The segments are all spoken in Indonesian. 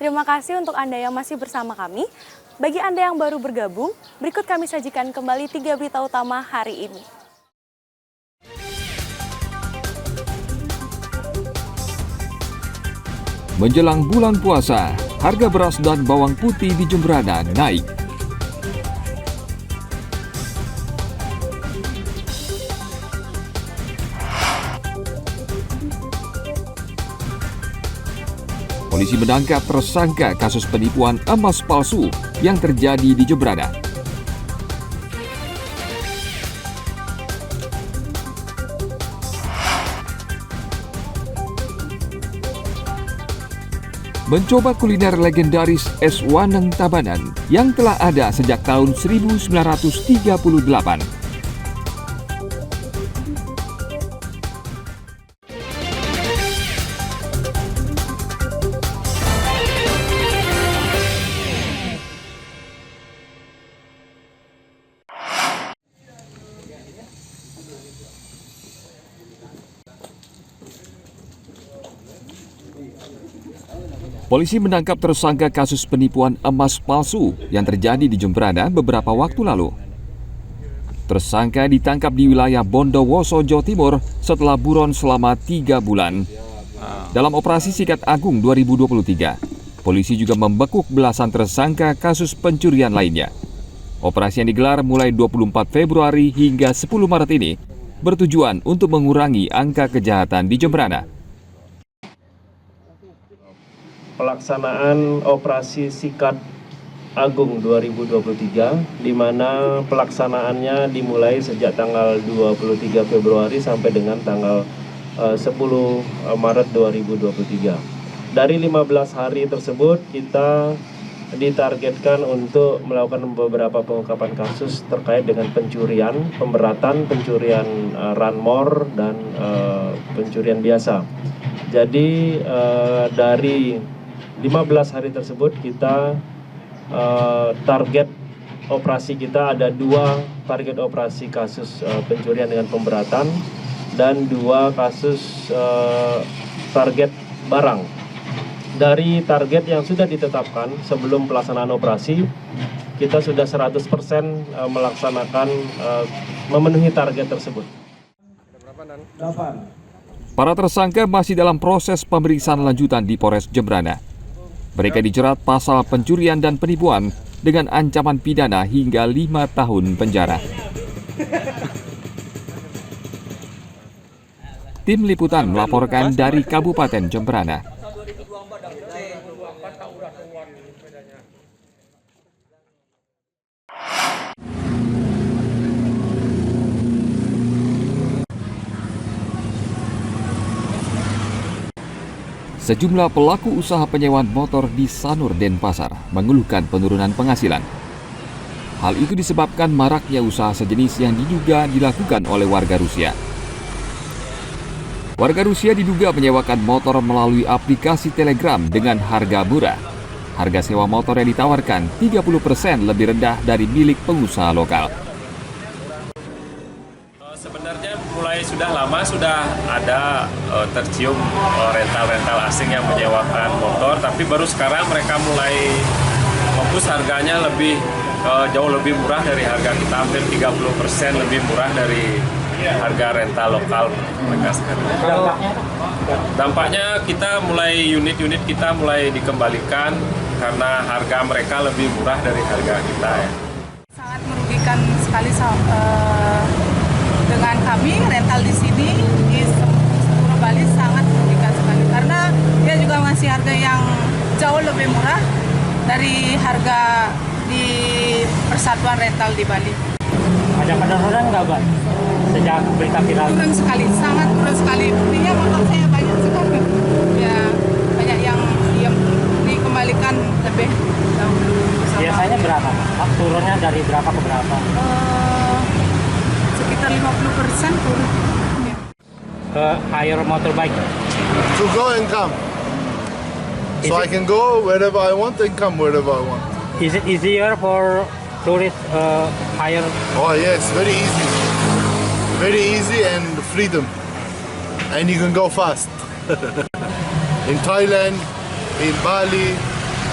Terima kasih untuk Anda yang masih bersama kami. Bagi Anda yang baru bergabung, berikut kami sajikan kembali 3 berita utama hari ini. Menjelang bulan puasa, harga beras dan bawang putih di Jemberana naik. Polisi menangkap tersangka kasus penipuan emas palsu yang terjadi di Jemberana. Mencoba kuliner legendaris es Waneng Tabanan yang telah ada sejak tahun 1938. Polisi menangkap tersangka kasus penipuan emas palsu yang terjadi di Jemberana beberapa waktu lalu. Tersangka ditangkap di wilayah Bondowoso, Jawa Timur setelah buron selama 3 bulan. Dalam operasi Sikat Agung 2023, polisi juga membekuk belasan tersangka kasus pencurian lainnya. Operasi yang digelar mulai 24 Februari hingga 10 Maret ini bertujuan untuk mengurangi angka kejahatan di Jemberana. Pelaksanaan operasi Sikat Agung 2023, di mana pelaksanaannya dimulai sejak tanggal 23 Februari sampai dengan tanggal 10 Maret 2023. Dari 15 hari tersebut, kita ditargetkan untuk melakukan beberapa pengungkapan kasus terkait dengan pencurian, pemberatan, pencurian ranmor, dan pencurian biasa. Jadi dari 15 hari tersebut kita target operasi kita ada 2 target operasi kasus pencurian dengan pemberatan dan 2 kasus target barang. Dari target yang sudah ditetapkan sebelum pelaksanaan operasi, kita sudah 100% melaksanakan memenuhi target tersebut. 8. Para tersangka masih dalam proses pemeriksaan lanjutan di Polres Jemberana. Mereka dijerat pasal pencurian dan penipuan dengan ancaman pidana hingga 5 tahun penjara. Tim Liputan melaporkan dari Kabupaten Jemberana. Sejumlah pelaku usaha penyewaan motor di Sanur, Denpasar mengeluhkan penurunan penghasilan. Hal itu disebabkan maraknya usaha sejenis yang diduga dilakukan oleh warga Rusia. Warga Rusia diduga menyewakan motor melalui aplikasi Telegram dengan harga murah. Harga sewa motor yang ditawarkan 30% lebih rendah dari milik pengusaha lokal. Sebenarnya mulai sudah lama sudah ada tercium rental-rental asing yang menyewakan motor, tapi baru sekarang mereka mulai fokus harganya lebih jauh lebih murah dari harga kita, hampir 30% lebih murah dari harga rental lokal mereka sekarang. Dampaknya kita mulai unit-unit kita mulai dikembalikan karena harga mereka lebih murah dari harga kita ya. Sangat merugikan sekali dengan kami rental di sini di seluruh Bali, sangat merugikan sekali karena dia juga ngasih harga yang jauh lebih murah dari harga di persatuan rental di Bali. Ada penurunan nggak, Mbak? Sejak berita viral? Turun sekali, sangat turun sekali. Buktinya motor saya banyak sekali. Ya, banyak yang dikembalikan lebih dahulu. Biasanya berapa? Turunnya dari berapa ke berapa? Sekitar 50% turun. Hire motorbike. To go and come. So I can go wherever I want and come wherever I want. Is it easier for tourists hire? Oh yes, very easy. Very easy and freedom. And you can go fast. In Thailand, in Bali,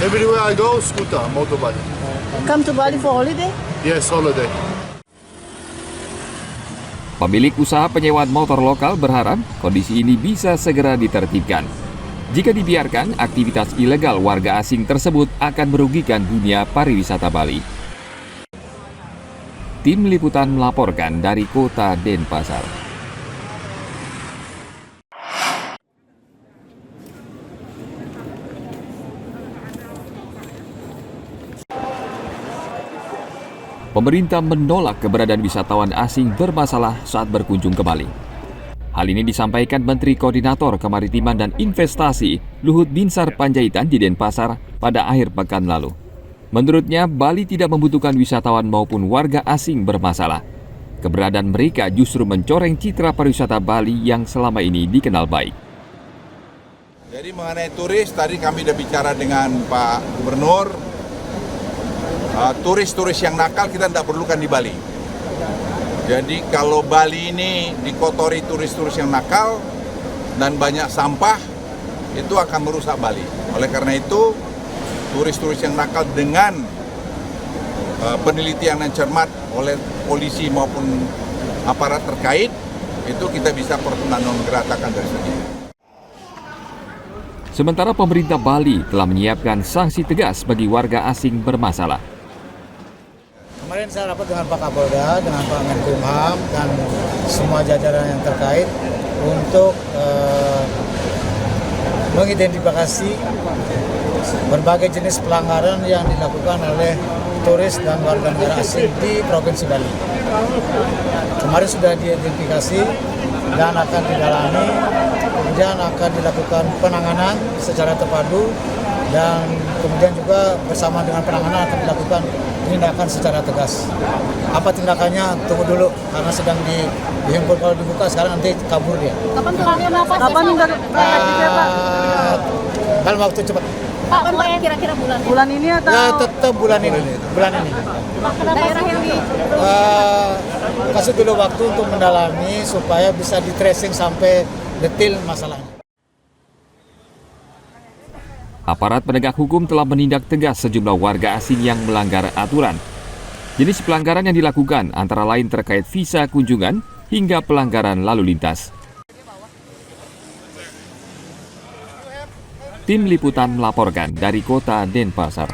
Everywhere I go, scooter, motorbike. Come to Bali for holiday? Yes, holiday. Pemilik usaha penyewaan motor lokal berharap kondisi ini bisa segera ditertibkan. Jika dibiarkan, aktivitas ilegal warga asing tersebut akan merugikan dunia pariwisata Bali. Tim Liputan melaporkan dari kota Denpasar. Pemerintah menolak keberadaan wisatawan asing bermasalah saat berkunjung ke Bali. Hal ini disampaikan Menteri Koordinator Kemaritiman dan Investasi Luhut Binsar Panjaitan di Denpasar pada akhir pekan lalu. Menurutnya, Bali tidak membutuhkan wisatawan maupun warga asing bermasalah. Keberadaan mereka justru mencoreng citra pariwisata Bali yang selama ini dikenal baik. Jadi mengenai turis, tadi kami sudah bicara dengan Pak Gubernur. Turis-turis yang nakal kita tidak perlukan di Bali. Jadi kalau Bali ini dikotori turis-turis yang nakal dan banyak sampah, itu akan merusak Bali. Oleh karena itu, turis-turis yang nakal dengan penelitian yang cermat oleh polisi maupun aparat terkait, itu kita bisa non-geratakan dari sini. Sementara pemerintah Bali telah menyiapkan sanksi tegas bagi warga asing bermasalah. Kemarin saya rapat dengan Pak Kapolda, dengan Pak Menkumham, dan semua jajaran yang terkait untuk mengidentifikasi berbagai jenis pelanggaran yang dilakukan oleh turis dan warga negara asing di Provinsi Bali. Kemarin sudah diidentifikasi dan akan didalami, kemudian akan dilakukan penanganan secara terpadu, dan kemudian juga bersama dengan penanganan akan dilakukan tindakan secara tegas. Apa tindakannya? Tunggu dulu, karena sedang dihimpun. Kalau dibuka sekarang nanti kabur dia. Kapan tulangnya Pak? Kapan Dalam waktu cepat. Kapan Pak kira-kira bulan? Bulan ini atau? Ya, tetap bulan ini. Daerah yang di Kasih dulu waktu untuk mendalami supaya bisa di tracing sampai detail masalahnya. Aparat penegak hukum telah menindak tegas sejumlah warga asing yang melanggar aturan. Jenis pelanggaran yang dilakukan antara lain terkait visa kunjungan hingga pelanggaran lalu lintas. Tim Liputan melaporkan dari kota Denpasar.